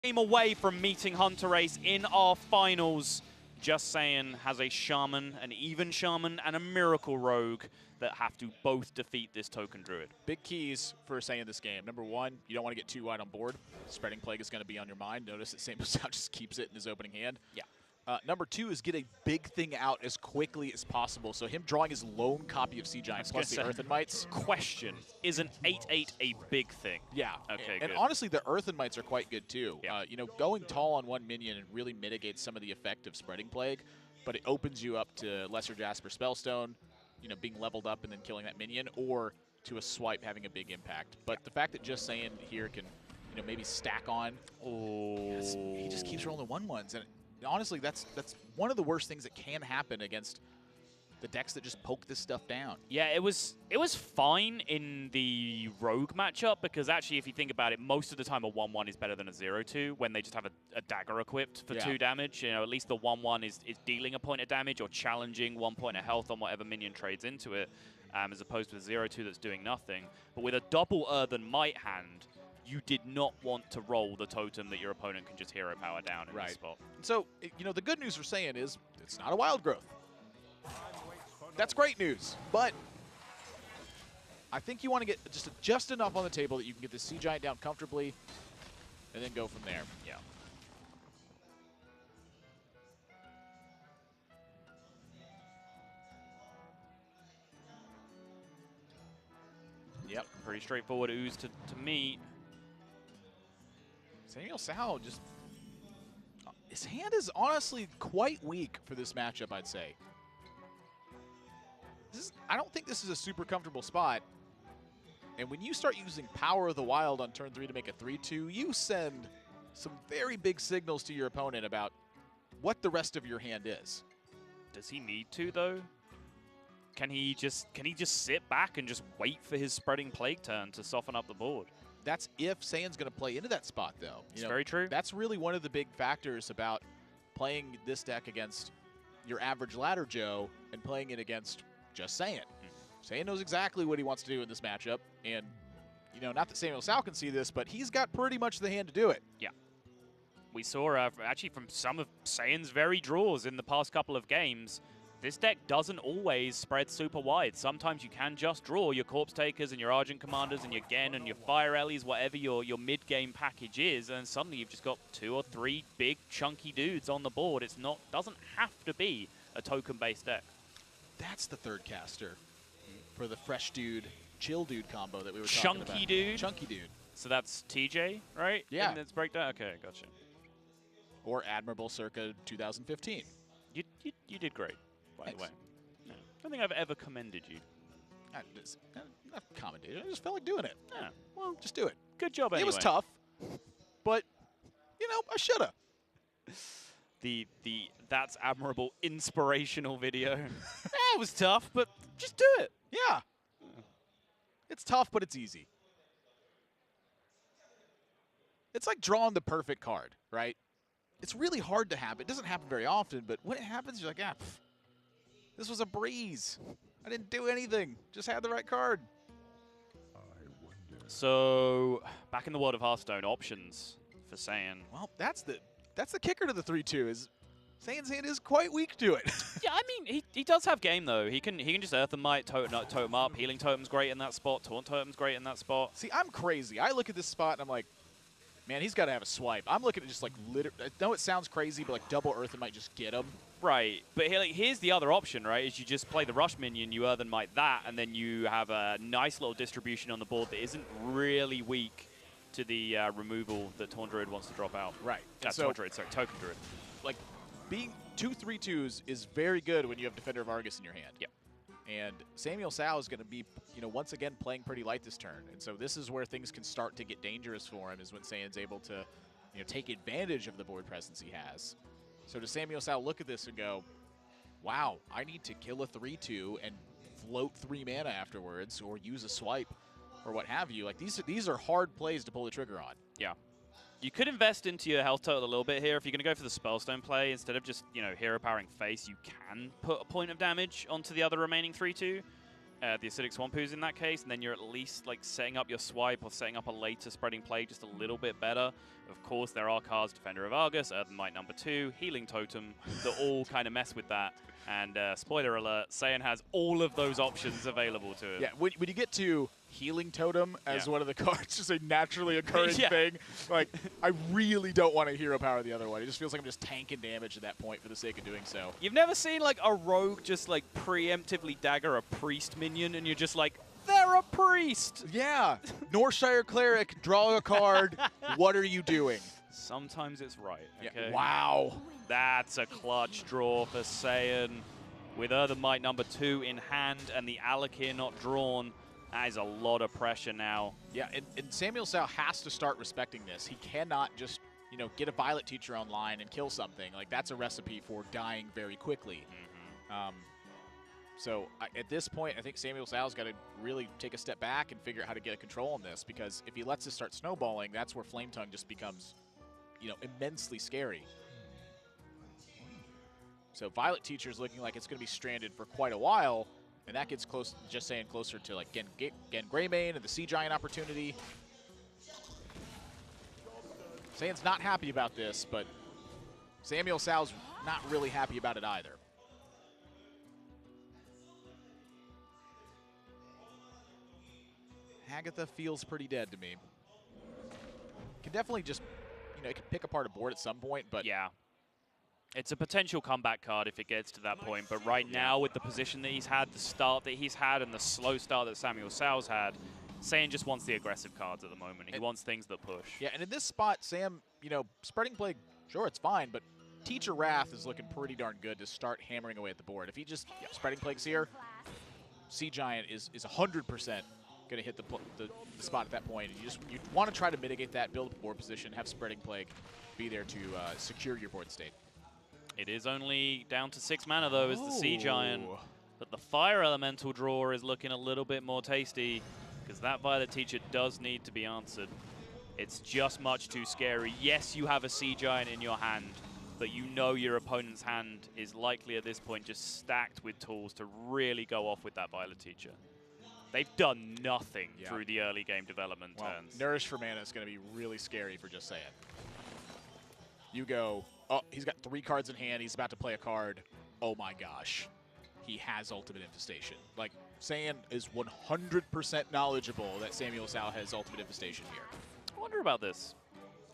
Game away from meeting Hunter Ace in our finals. Just Saiyan has a Shaman, an Even Shaman, and a Miracle Rogue that have to both defeat this Token Druid. Big keys for Saiyan this game. Number one, you don't want to get too wide on board. Spreading Plague is going to be on your mind. Notice that SamuelTsao just keeps it in his opening hand. Yeah. Number two is get a big thing out as quickly as possible. So him drawing his lone copy of Sea Giant plus the Earthen Mites. Question, is an 8/8 a big thing? Yeah. Okay, and good. honestly, the Earthen Mites are quite good too. Yeah. You know, going tall on one minion really mitigates some of the effect of Spreading Plague, but it opens you up to Lesser Jasper Spellstone, you know, being leveled up and then killing that minion, or to a swipe having a big impact. But the fact that Just Saiyan here can, you know, maybe stack on. Oh. Yes, he just keeps rolling 1/1s. And honestly, that's one of the worst things that can happen against the decks that just poke this stuff down. Yeah, it was fine in the Rogue matchup because actually, if you think about it, most of the time a 1/1 is better than a 0/2 when they just have a dagger equipped for 2 damage. You know, at least the 1/1 is dealing a point of damage or challenging 1 point of health on whatever minion trades into it, as opposed to a 0/2 that's doing nothing. But with a double Earthen Might hand, you did not want to roll the totem that your opponent can just hero power down in this spot. So, you know, the good news for Saiyan is it's not a wild growth. That's great news, but I think you want to get just enough on the table that you can get the Sea Giant down comfortably and then go from there. Yeah. Yep, pretty straightforward ooze to meet. SamuelTsao just... his hand is honestly quite weak for this matchup, I'd say. I don't think this is a super comfortable spot. And when you start using Power of the Wild on turn 3 to make a 3/2, you send some very big signals to your opponent about what the rest of your hand is. Does he need to, though? Can he just sit back and just wait for his Spreading Plague turn to soften up the board? That's if Saiyan's going to play into that spot, though. It's very true. That's really one of the big factors about playing this deck against your average ladder Joe and playing it against Just Saiyan. Saiyan knows exactly what he wants to do in this matchup, and, you know, not that SamuelTsao can see this, but he's got pretty much the hand to do it. Yeah. We saw, actually, from some of Saiyan's very draws in the past couple of games, this deck doesn't always spread super wide. Sometimes you can just draw your Corpse Takers and your Argent Commanders and your Gen and your Fire Ellies, whatever your mid-game package is, and suddenly you've just got 2 or 3 big, chunky dudes on the board. It's not, doesn't have to be a token-based deck. That's the third caster for the Fresh Dude, Chill Dude combo that we were talking about. Chunky Dude? Chunky Dude. So that's TJ, right? Yeah. In its breakdown? Okay, gotcha. Or Admirable circa 2015. You did great, by Thanks. the way. Yeah. I don't think I've ever commended you. Not commentated. I just felt like doing it. Yeah. Well, just do it. Good job anyway. It was tough, but, you know, I should have. The That's Admirable inspirational video. It was tough, but just do it. Yeah. It's tough, but it's easy. It's like drawing the perfect card, right? It's really hard to have. It doesn't happen very often, but when it happens, you're like, ah, this was a breeze. I didn't do anything. Just had the right card. So, back in the world of Hearthstone, options for Saiyan. Well, that's the kicker to the 3/2 is Saiyan's hand is quite weak to it. Yeah, I mean, he does have game, though. He can just Earthen Might, totem up. Healing Totem's great in that spot. Taunt Totem's great in that spot. See, I'm crazy. I look at this spot, and I'm like, man, he's got to have a swipe. I'm looking at just, like, I know it sounds crazy, but, like, double Earthen Might just get him. Right, but here's the other option, right, is you just play the Rush minion, you Earthen Might that, and then you have a nice little distribution on the board that isn't really weak to the removal that Taunt Druid wants to drop out. Right. So, Taunt Druid, sorry, Token Druid. Like, being 2 3/2s is very good when you have Defender of Argus in your hand. Yep. And SamuelTsao is going to be, you know, once again playing pretty light this turn. And so this is where things can start to get dangerous for him, is when Saiyan's able to, you know, take advantage of the board presence he has. So does SamuelTsao look at this and go, wow, I need to kill a 3/2 and float 3 mana afterwards, or use a swipe, or what have you. Like, these are hard plays to pull the trigger on. Yeah. You could invest into your health total a little bit here. If you're going to go for the Spellstone play, instead of just, you know, hero powering face, you can put a point of damage onto the other remaining 3/2. the Acidic Swampoos in that case, and then you're at least like setting up your swipe or setting up a later Spreading Plague just a little bit better. Of course, there are cards, Defender of Argus, Earthen Might #2, Healing Totem, that all kind of mess with that. And spoiler alert, Saiyan has all of those options available to him. Yeah, when you get to Healing Totem as one of the cards, just a naturally occurring thing, like, I really don't want to Hero Power the other one. It just feels like I'm just tanking damage at that point for the sake of doing so. You've never seen, like, a rogue just, like, preemptively dagger a priest minion, and you're just like, they're a priest! Yeah. Northshire Cleric, draw a card. What are you doing? Sometimes it's right, okay? Yeah. Wow. That's a clutch draw for Saiyan. With Earthen Might #2 in hand and the Alakir not drawn, that is a lot of pressure now. Yeah, and SamuelTsao has to start respecting this. He cannot just, you know, get a Violet Teacher online and kill something. Like, that's a recipe for dying very quickly. So at this point, I think SamuelTsao's got to really take a step back and figure out how to get a control on this, because if he lets this start snowballing, that's where Flame Tongue just becomes, you know, immensely scary. So Violet Teacher's looking like it's going to be stranded for quite a while, and that gets close, just saying, closer to like Gen Greymane and the Sea Giant opportunity. Saiyan's not happy about this, but SamuelTsao's not really happy about it either. Hagatha feels pretty dead to me. Can definitely just, you know, it can pick apart a board at some point, but yeah. It's a potential comeback card if it gets to that point, but right now with the position that he's had, the start that he's had, and the slow start that SamuelTsao's had, Saiyan just wants the aggressive cards at the moment. He wants things that push. Yeah, and in this spot, Sam, you know, Spreading Plague, sure, it's fine, but Teacher Wrath is looking pretty darn good to start hammering away at the board. If he just, Spreading Plague's here, Sea Giant is 100% going to hit the spot at that point. And you want to try to mitigate that, build a board position, have Spreading Plague be there to secure your board state. It is only down to 6 mana, though, as the Sea Giant. But the Fire Elemental draw is looking a little bit more tasty, because that Violet Teacher does need to be answered. It's just much too scary. Yes, you have a Sea Giant in your hand, but you know your opponent's hand is likely at this point just stacked with tools to really go off with that Violet Teacher. They've done nothing through the early game development turns. Nourish for mana is going to be really scary for Just Saying. You go, oh, he's got 3 cards in hand. He's about to play a card. Oh my gosh. He has Ultimate Infestation. Like, Saiyan is 100% knowledgeable that SamuelTsao has Ultimate Infestation here. I wonder about this.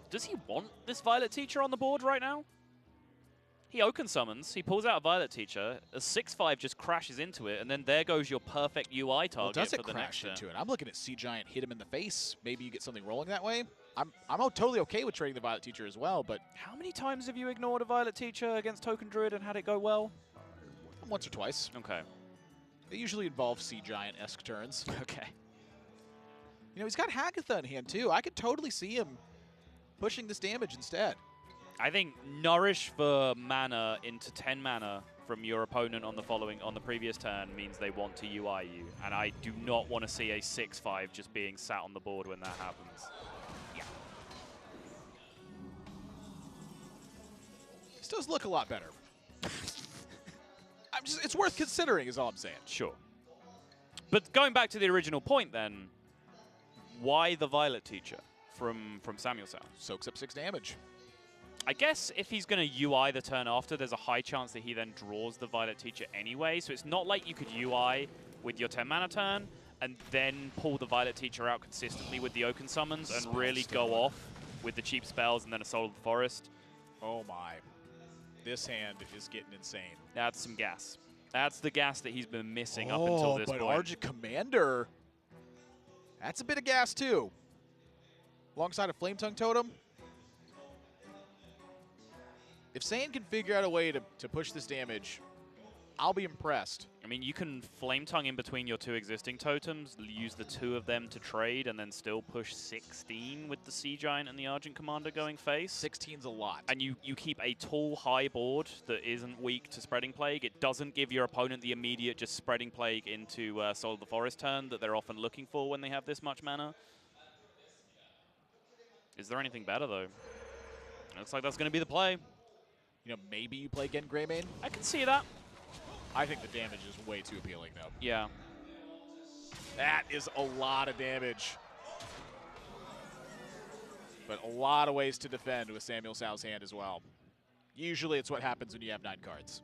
Does he want this Violet Teacher on the board right now? He Oaken summons, he pulls out a Violet Teacher, a 6/5 just crashes into it, and then there goes your perfect UI target does it for the crash next into it? I'm looking at Sea Giant hit him in the face. Maybe you get something rolling that way. I'm totally okay with trading the Violet Teacher as well, but how many times have you ignored a Violet Teacher against Token Druid and had it go well? Once or twice. Okay. They usually involve Sea Giant-esque turns. Okay. You know, he's got Hagatha in hand too. I could totally see him pushing this damage instead. I think Nourish for mana into 10 mana from your opponent on the previous turn means they want to UI you, and I do not want to see a 6/5 just being sat on the board when that happens. Yeah. This does look a lot better. It's worth considering is all I'm saying. Sure. But going back to the original point then, why the Violet Teacher from SamuelTsao? Soaks up 6 damage. I guess if he's going to UI the turn after, there's a high chance that he then draws the Violet Teacher anyway. So it's not like you could UI with your 10 mana turn and then pull the Violet Teacher out consistently with the Oaken summons and really go off with the cheap spells and then a Soul of the Forest. Oh my. This hand is getting insane. That's some gas. That's the gas that he's been missing up until this point. But Argent Commander, that's a bit of gas too. Alongside a Flame Tongue Totem. If Saiyan can figure out a way to push this damage, I'll be impressed. I mean, you can Flame Tongue in between your 2 existing totems, use the 2 of them to trade, and then still push 16 with the Sea Giant and the Argent Commander going face. 16's a lot. And you keep a tall, high board that isn't weak to Spreading Plague. It doesn't give your opponent the immediate just Spreading Plague into Soul of the Forest turn that they're often looking for when they have this much mana. Is there anything better, though? Looks like that's going to be the play. You know, maybe you play Gen Greymane. I can see that. I think the damage is way too appealing, though. Yeah. That is a lot of damage. But a lot of ways to defend with SamuelTsao's hand as well. Usually it's what happens when you have 9 cards.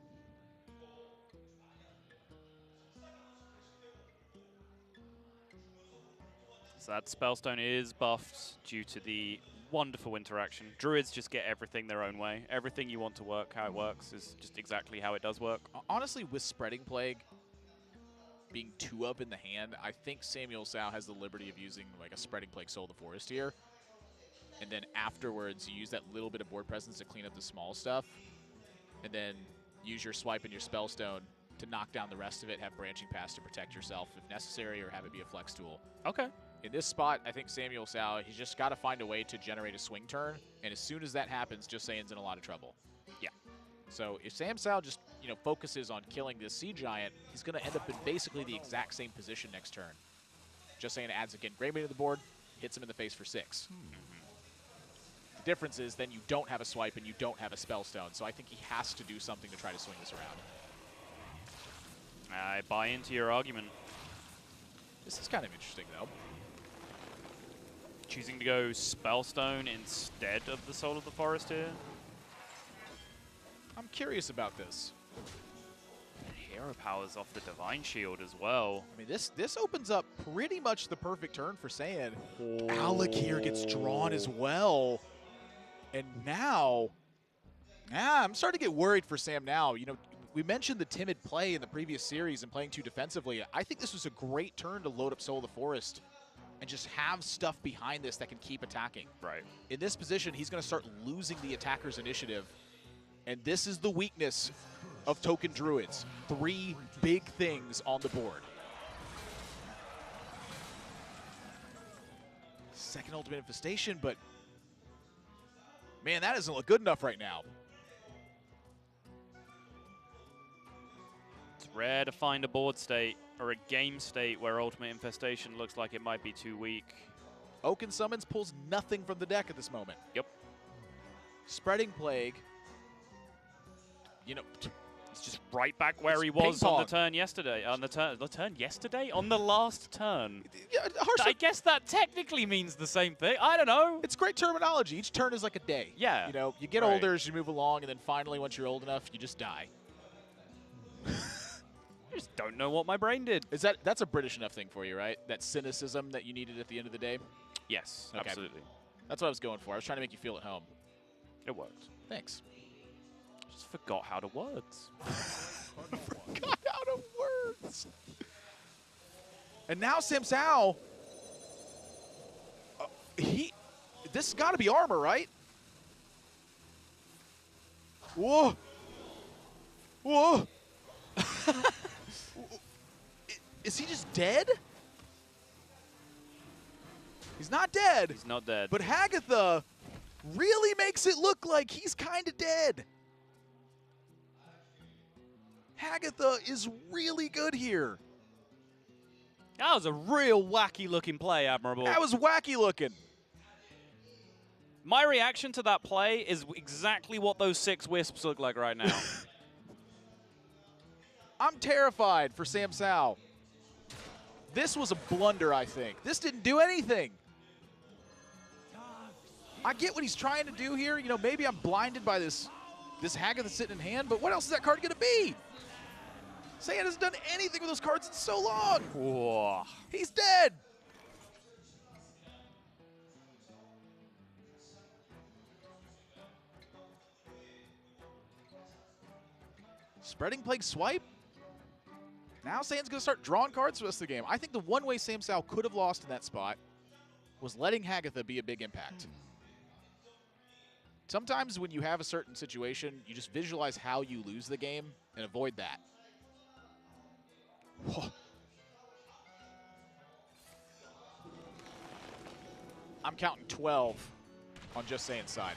So that Spellstone is buffed due to the wonderful interaction. Druids just get everything their own way. Everything you want to work, how it works, is just exactly how it does work. Honestly, with Spreading Plague being 2 up in the hand, I think SamuelTsao has the liberty of using like a Spreading Plague Soul the Forest here. And then afterwards, you use that little bit of board presence to clean up the small stuff. And then use your swipe and your Spellstone to knock down the rest of it, have Branching Pass to protect yourself if necessary, or have it be a flex tool. Okay. In this spot, I think SamuelTsao, he's just got to find a way to generate a swing turn. And as soon as that happens, justsaiyan's in a lot of trouble. Yeah. So if SamuelTsao just, focuses on killing this Sea Giant, he's going to end up in basically the exact same position next turn. Justsaiyan adds again Greymane to the board, hits him in the face for 6. The difference is then you don't have a swipe and you don't have a Spellstone, so I think he has to do something to try to swing this around. I buy into your argument. This is kind of interesting, though. Choosing to go Spellstone instead of the Soul of the Forest here. I'm curious about this. Hero Powers off the Divine Shield as well. I mean, this opens up pretty much the perfect turn for Saiyan. Alec here gets drawn as well. And now, I'm starting to get worried for Sam now. We mentioned the timid play in the previous series and playing too defensively. I think this was a great turn to load up Soul of the Forest and just have stuff behind this that can keep attacking. Right. In this position, he's going to start losing the attacker's initiative. And this is the weakness of token druids. 3 big things on the board. Second ultimate infestation, but man, that doesn't look good enough right now. It's rare to find a board state or a game state where ultimate infestation looks like it might be too weak. Oaken Summons pulls nothing from the deck at this moment. Yep. Spreading Plague, it's just right back where he was on the turn yesterday. On the turn yesterday? On the last turn. Yeah, I guess that technically means the same thing. I don't know. It's great terminology. Each turn is like a day. Yeah. You get older as you move along, and then finally, once you're old enough, you just die. I just don't know what my brain did. That's a British enough thing for you, right? That cynicism that you needed at the end of the day? Yes, okay. Absolutely. That's what I was going for. I was trying to make you feel at home. It worked. Thanks. Just forgot how to words. Forgot how to words. And now SamuelTsao, this has got to be armor, right? Whoa. Whoa. Is he just dead? He's not dead. He's not dead. But Hagatha really makes it look like he's kind of dead. Hagatha is really good here. That was a real wacky looking play, Admirable. That was wacky looking. My reaction to that play is exactly what those 6 wisps look like right now. I'm terrified for SamuelTsao. This was a blunder, I think. This didn't do anything. I get what he's trying to do here. Maybe I'm blinded by this Hagatha sitting in hand, but what else is that card going to be? Saiyan hasn't done anything with those cards in so long. Whoa. He's dead. Spreading Plague swipe. Now Saiyan's going to start drawing cards for the rest of the game. I think the one way SamuelTsao could have lost in that spot was letting Hagatha be a big impact. Sometimes when you have a certain situation, you just visualize how you lose the game and avoid that. Whoa. I'm counting 12 on justsaiyan's side.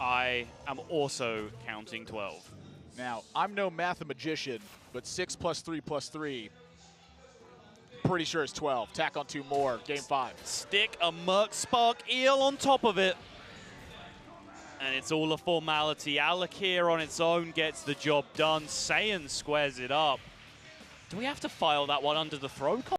I am also counting 12. Now, I'm no mathemagician, but 6 + 3 + 3, pretty sure it's 12. Tack on 2 more, game 5. Stick a Merc Spark Eel on top of it. And it's all a formality. Alec here on its own gets the job done. Saiyan squares it up. Do we have to file that one under the throw